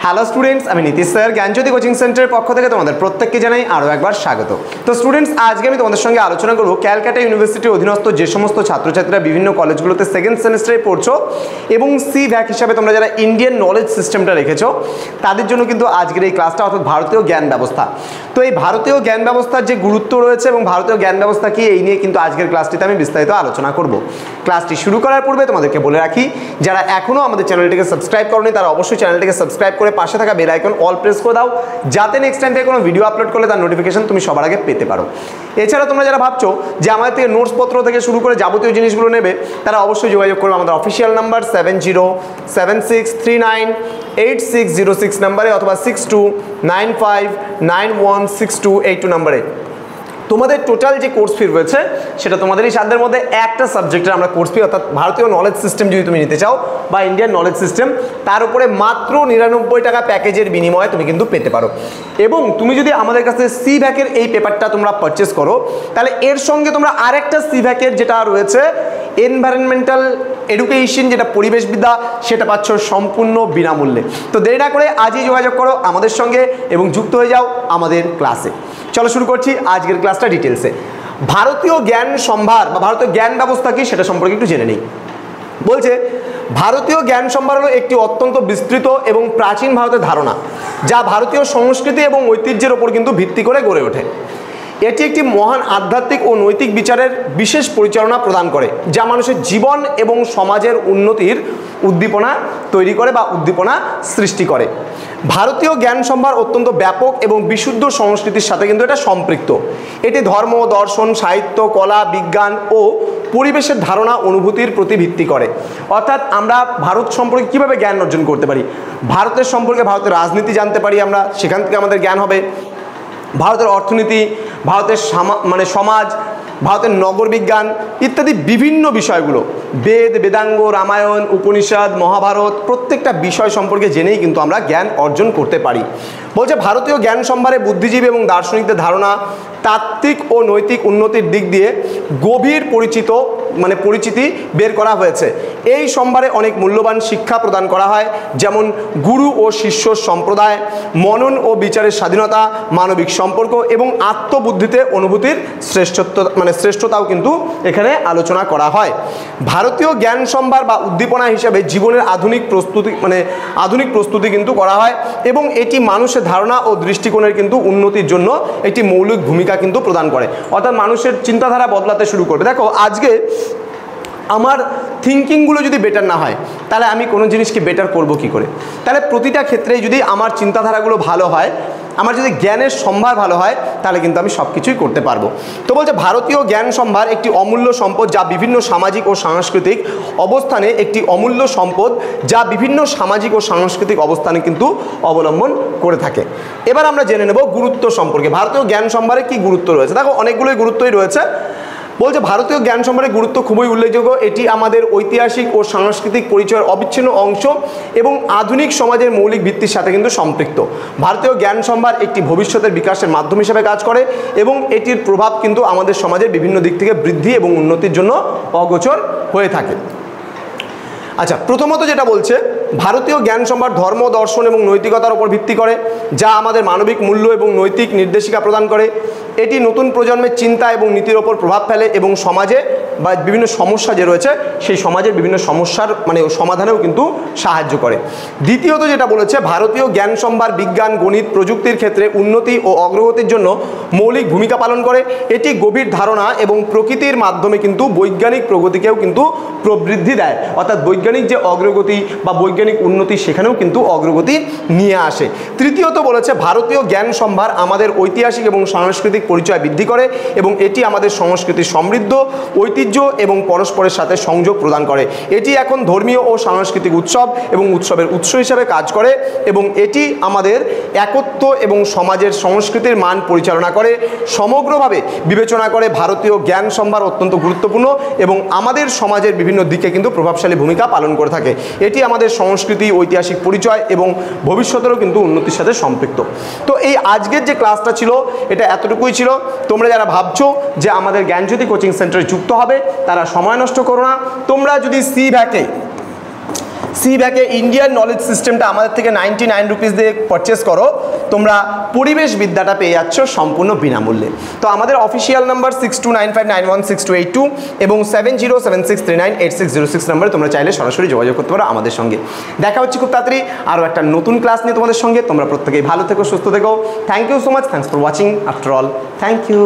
Hello students, আমি Nitish sir জ্ঞানজ্যোতি coaching সেন্টারের পক্ষ থেকে তোমাদের প্রত্যেককে জানাই আরও একবার স্বাগত। তো স্টুডেন্টস, আজকে আমি তোমাদের সঙ্গে আলোচনা করব ক্যালকাটা ইউনিভার্সিটির অধীনস্থ যে সমস্ত ছাত্রছাত্রীরা বিভিন্ন কলেজগুলোতে সেকেন্ড সেমিস্টারে পড়ছো এবং সি ভ্যাক হিসাবে তোমরা যারা ইন্ডিয়ান নলেজ সিস্টেমটা রেখেছো তাদের জন্য কিন্তু আজকের এই ক্লাসটা, অর্থাৎ ভারতীয় জ্ঞান ব্যবস্থা। তো এই ভারতীয় জ্ঞান ব্যবস্থার যে গুরুত্ব রয়েছে এবং ভারতীয় জ্ঞান ব্যবস্থা কি, এই নিয়ে কিন্তু আজকের ক্লাসটিতে আমি বিস্তারিত আলোচনা করব। ক্লাসটি শুরু করার পূর্বে তোমাদেরকে বলে রাখি, যারা এখনও আমাদের চ্যানেলটিকে সাবস্ক্রাইব করোনি তারা অবশ্যই চ্যানেলটিকে সাবস্ক্রাইব করে পাশে থাকা বেল আইকন অল প্রেস করে দাও, যাতে নেক্সট টাইম থেকে কোনো ভিডিও আপলোড করলে তার নোটিফিকেশন তুমি সবার আগে পেতে পারো। এছাড়া তোমরা যারা ভাবছো যে আমাদের থেকে নোটসপত্র থেকে শুরু করে যাবতীয় জিনিসগুলো নেবে, তারা অবশ্যই যোগাযোগ করবে আমাদের অফিসিয়াল নাম্বার 7076398606 নাম্বারে অথবা 6295916282 নাম্বারে। তোমাদের টোটাল যে কোর্স ফি রয়েছে সেটা তোমাদের এই সাধ্যের মধ্যে একটা সাবজেক্টের আমরা কোর্স ফি, অর্থাৎ ভারতীয় নলেজ সিস্টেম যদি তুমি নিতে চাও বা ইন্ডিয়ান নলেজ সিস্টেম, তার উপরে মাত্র 99 টাকা প্যাকেজের বিনিময়ে তুমি কিন্তু পেতে পারো। এবং তুমি যদি আমাদের কাছে সি ভ্যাকের এই পেপারটা তোমরা পারচেস করো, তাহলে এর সঙ্গে তোমরা আরেকটা সি ভ্যাকের যেটা রয়েছে এনভায়রনমেন্টাল এডুকেশন, যেটা পরিবেশবিদ্যা, সেটা পাচ্ছ সম্পূর্ণ বিনামূল্যে। তো দেরি না করে আজই যোগাযোগ করো আমাদের সঙ্গে এবং যুক্ত হয়ে যাও আমাদের ক্লাসে। চলো শুরু করছি আজকের ক্লাসটা ডিটেলসে। ভারতীয় জ্ঞান সম্ভার বা ভারতীয় জ্ঞান ব্যবস্থা কি সেটা সম্পর্কে একটু জেনে নিই। বলছে ভারতীয় জ্ঞান সম্ভার হলো একটি অত্যন্ত বিস্তৃত এবং প্রাচীন ভারতের ধারণা, যা ভারতীয় সংস্কৃতি এবং ঐতিহ্যের ওপর কিন্তু ভিত্তি করে গড়ে ওঠে। এটি একটি মহান আধ্যাত্মিক ও নৈতিক বিচারের বিশেষ পরিচালনা প্রদান করে, যা মানুষের জীবন এবং সমাজের উন্নতির উদ্দীপনা তৈরি করে বা উদ্দীপনা সৃষ্টি করে। ভারতীয় জ্ঞান সম্ভার অত্যন্ত ব্যাপক এবং বিশুদ্ধ সংস্কৃতির সাথে কিন্তু এটা সম্পৃক্ত। এটি ধর্ম, দর্শন, সাহিত্য, কলা, বিজ্ঞান ও পরিবেশের ধারণা অনুভূতির প্রতি ভিত্তি করে। অর্থাৎ আমরা ভারত সম্পর্কে কীভাবে জ্ঞান অর্জন করতে পারি, ভারতের সম্পর্কে ভারতের রাজনীতি জানতে পারি আমরা, সেখান থেকে আমাদের জ্ঞান হবে। ভারতের অর্থনীতি, ভারতের সমাজ, ভারতের নগর বিজ্ঞান ইত্যাদি বিভিন্ন বিষয়গুলো, বেদ, বেদাঙ্গ, রামায়ণ, উপনিষদ, মহাভারত, প্রত্যেকটা বিষয় সম্পর্কে জেনেই কিন্তু আমরা জ্ঞান অর্জন করতে পারি। বলছে ভারতীয় জ্ঞান সম্ভারে বুদ্ধিজীবী এবং দার্শনিকদের ধারণা, তাত্ত্বিক ও নৈতিক উন্নতির দিক দিয়ে গভীর পরিচিতি বের করা হয়েছে। এই সম্ভারে অনেক মূল্যবান শিক্ষা প্রদান করা হয়, যেমন গুরু ও শিষ্য সম্প্রদায়, মনন ও বিচারের স্বাধীনতা, মানবিক সম্পর্ক এবং আত্মবুদ্ধিতে অনুভূতির শ্রেষ্ঠতাও কিন্তু এখানে আলোচনা করা হয়। ভারতীয় জ্ঞান সম্ভার বা উদ্দীপনা হিসাবে জীবনের আধুনিক প্রস্তুতি কিন্তু করা হয় এবং এটি মানুষের ধারণা ও দৃষ্টিকোণের কিন্তু উন্নতির জন্য একটি মৌলিক ভূমিকা কিন্তু প্রদান করে। অর্থাৎ মানুষের চিন্তাধারা বদলাতে শুরু করবে। দেখো, আজকে আমার থিঙ্কিংগুলো যদি বেটার না হয়, তাহলে আমি কোনো জিনিসকে বেটার করব কি করে? তাহলে প্রতিটা ক্ষেত্রেই যদি আমার চিন্তাধারাগুলো ভালো হয়, আমার যদি জ্ঞানের সম্ভার ভালো হয়, তাহলে কিন্তু আমি সব কিছুই করতে পারবো। তো বলছে ভারতীয় জ্ঞান সম্ভার একটি অমূল্য সম্পদ, যা বিভিন্ন সামাজিক ও সাংস্কৃতিক অবস্থানে কিন্তু অবলম্বন করে থাকে। এবার আমরা জেনে নেব গুরুত্ব সম্পর্কে। ভারতীয় জ্ঞান সম্ভারে কি গুরুত্ব রয়েছে? দেখো, অনেকগুলোই গুরুত্বই রয়েছে। বলছে ভারতীয় জ্ঞান সম্ভারের গুরুত্ব খুবই উল্লেখযোগ্য। এটি আমাদের ঐতিহাসিক ও সাংস্কৃতিক পরিচয়ের অবিচ্ছিন্ন অংশ এবং আধুনিক সমাজের মৌলিক ভিত্তির সাথে কিন্তু সম্পৃক্ত। ভারতীয় জ্ঞান সম্ভার একটি ভবিষ্যতের বিকাশের মাধ্যম হিসেবে কাজ করে এবং এটির প্রভাব কিন্তু আমাদের সমাজের বিভিন্ন দিক থেকে বৃদ্ধি এবং উন্নতির জন্য অগোচর হয়ে থাকে। আচ্ছা, প্রথমত যেটা বলছে, ভারতীয় জ্ঞান সম্ভার ধর্ম, দর্শন এবং নৈতিকতার উপর ভিত্তি করে, যা আমাদের মানবিক মূল্য এবং নৈতিক নির্দেশিকা প্রদান করে। এটি নতুন প্রজন্মের চিন্তা এবং নীতির ওপর প্রভাব ফেলে এবং সমাজে বা বিভিন্ন সমস্যা যে রয়েছে সেই সমাজের বিভিন্ন সমস্যার সমাধানেও কিন্তু সাহায্য করে। দ্বিতীয়ত যেটা বলেছে, ভারতীয় জ্ঞান সম্ভার বিজ্ঞান, গণিত, প্রযুক্তির ক্ষেত্রে উন্নতি ও অগ্রগতির জন্য মৌলিক ভূমিকা পালন করে। এটি গভীর ধারণা এবং প্রকৃতির মাধ্যমে কিন্তু বৈজ্ঞানিক প্রগতিকেও কিন্তু প্রবৃদ্ধি দেয়। অর্থাৎ বৈজ্ঞানিক যে অগ্রগতি বা বৈজ্ঞানিক উন্নতি, সেখানেও কিন্তু অগ্রগতি নিয়ে আসে। তৃতীয়ত বলেছে, ভারতীয় জ্ঞান সম্ভার আমাদের ঐতিহাসিক এবং সাংস্কৃতিক পরিচয় বৃদ্ধি করে এবং এটি আমাদের সংস্কৃতির সমৃদ্ধ ঐতিহ্য এবং পরস্পরের সাথে সংযোগ প্রদান করে। এটি এখন ধর্মীয় ও সাংস্কৃতিক উৎসব এবং উৎসবের উৎস হিসাবে কাজ করে এবং এটি আমাদের একত্ব এবং সমাজের সংস্কৃতির মান পরিচালনা করে। সমগ্রভাবে বিবেচনা করে ভারতীয় জ্ঞান সম্ভার অত্যন্ত গুরুত্বপূর্ণ এবং আমাদের সমাজের বিভিন্ন দিকে কিন্তু প্রভাবশালী ভূমিকা পালন করে থাকে। এটি আমাদের সংস্কৃতি, ঐতিহাসিক পরিচয় এবং ভবিষ্যতেরও কিন্তু উন্নতির সাথে সম্পৃক্ত। তো এই আজকের যে ক্লাসটা ছিল এটা এতটুকুই ছিল। তোমরা যারা ভাবছো যে আমাদের জ্ঞানজ্যোতি কোচিং সেন্টারে যুক্ত হবে, তারা সময় নষ্ট করো না। তোমরা যদি সি ভ্যাকে সি ব্যাকে ইন্ডিয়ান নলেজ সিস্টেমটা আমাদের থেকে 99 রুপিস দিয়ে পারচেস করো, তোমরা পরিবেশ বিদ্যাটা পেয়ে যাচ্ছ সম্পূর্ণ বিনামূল্যে। তো আমাদের অফিসিয়াল নাম্বার 6295916282 এবং 7076398606 নম্বরে তোমরা চাইলে সরাসরি যোগাযোগ করতে পারো আমাদের সঙ্গে। দেখা হচ্ছে খুব তাড়াতাড়ি আরও একটা নতুন ক্লাস নিয়ে তোমাদের সঙ্গে। তোমরা প্রত্যেকেই ভালো থেকো, সুস্থ থেকো। Thank you so much, thanks for watching after all, thank you.